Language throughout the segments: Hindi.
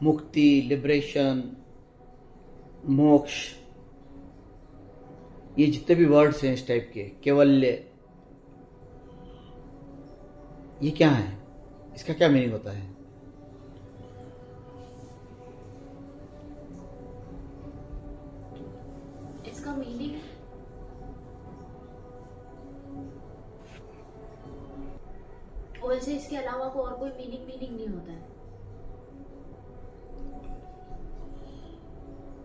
मुक्ति, लिबरेशन, मोक्ष, ये जितने भी वर्ड्स हैं इस टाइप के, कैवल्य, ये क्या है? इसका क्या मीनिंग होता है? इसका मीनिंग वैसे इसके अलावा को और कोई मीनिंग नहीं होता है।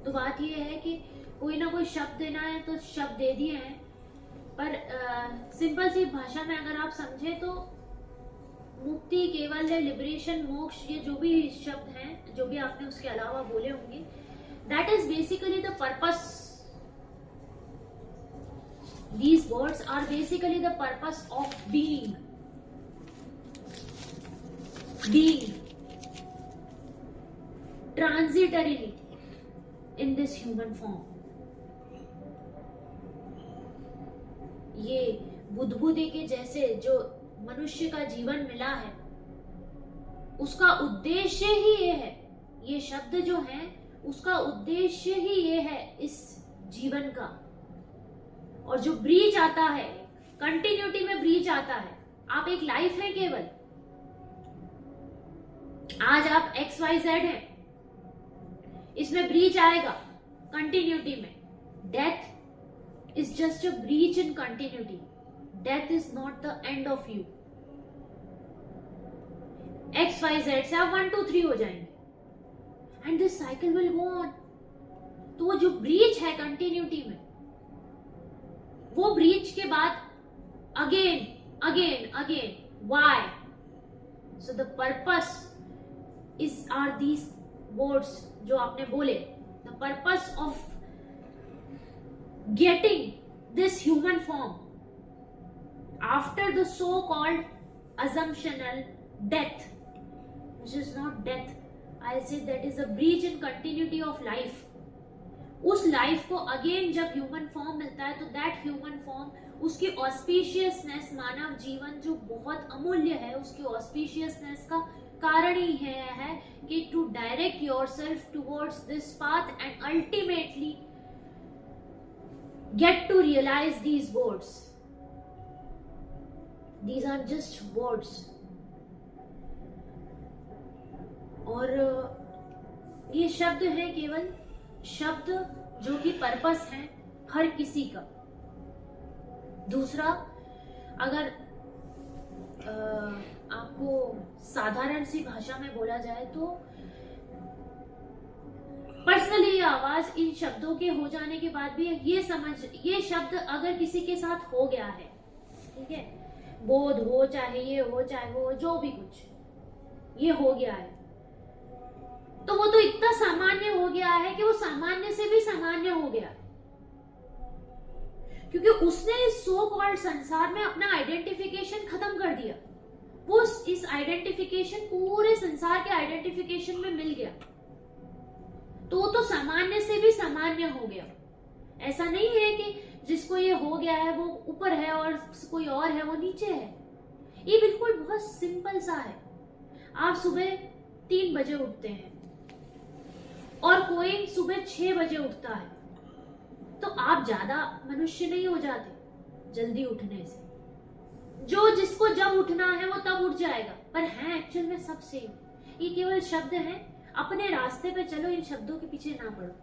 तो बात ये है कि कोई ना कोई शब्द देना है तो शब्द दे दिए हैं, पर सिंपल सी भाषा में अगर आप समझे तो मुक्ति, केवल्य, लिबरेशन, मोक्ष, ये जो भी शब्द हैं, जो भी आपने उसके अलावा बोले होंगे, that is basically the purpose. These words are basically the purpose of being transitorily in this human form. ये बुद्धि के जैसे जो मनुष्य का जीवन मिला है, उसका उद्देश्य ही ये है, ये शब्द जो है उसका उद्देश्य ही ये है इस जीवन का। और जो ब्रीच आता है, कंटिन्यूटी में ब्रीच आता है। आप एक लाइफ है केवल, आज आप XYZ हैं, इसमें ब्रीच आएगा कंटिन्यूटी में। Death is just a breach in continuity. Death is not the end of you. XYZ से आप 1 2 3 हो जाएंगे and this cycle will go on. तो वो जो ब्रीच है कंटिन्यूटी में, वो ब्रीच के बाद again again again, why? So the purpose is are these words जो आपने बोले। The purpose of getting this human form after the so called assumptional death, which is not death, I say that is a breach in continuity of life. उस लाइफ को अगेन जब ह्यूमन फॉर्म मिलता है तो दैट ह्यूमन फॉर्म, उसकी ऑस्पिशियसनेस, मानव जीवन जो बहुत अमूल्य है, उसकी ऑस्पिशियसनेस का कारण ही है कि to direct yourself towards this path and ultimately get to realise these words. These are just words. और ये शब्द है केवल शब्द जो कि पर्पस है हर किसी का। दूसरा, अगर आपको साधारण सी भाषा में बोला जाए तो पर्सनली ये आवाज इन शब्दों के हो जाने के बाद भी ये शब्द अगर किसी के साथ हो गया है, ठीक है, बोध हो, चाहे ये हो चाहे वो, जो भी कुछ ये हो गया है, तो वो तो इतना सामान्य हो गया है कि वो सामान्य से भी सामान्य हो गया, क्योंकि उसने इस सो कॉल्ड संसार में अपना आइडेंटिफिकेशन खत्म कर दिया। वो इस आइडेंटिफिकेशन पूरे संसार के आइडेंटिफिकेशन में मिल गया, तो वो तो सामान्य से भी सामान्य हो गया। ऐसा नहीं है कि जिसको ये हो गया है वो ऊपर है और कोई और है वो नीचे है। ये बिल्कुल बहुत सिंपल सा है। आप सुबह 3 बजे उठते हैं और कोई सुबह 6 बजे उठता है, तो आप ज्यादा मनुष्य नहीं हो जाते जल्दी उठने से। जो जिसको जब उठना है वो तब उठ जाएगा, पर है एक्चुअल में सब सेम। ये केवल शब्द हैं। अपने रास्ते पे चलो, इन शब्दों के पीछे ना पड़ो।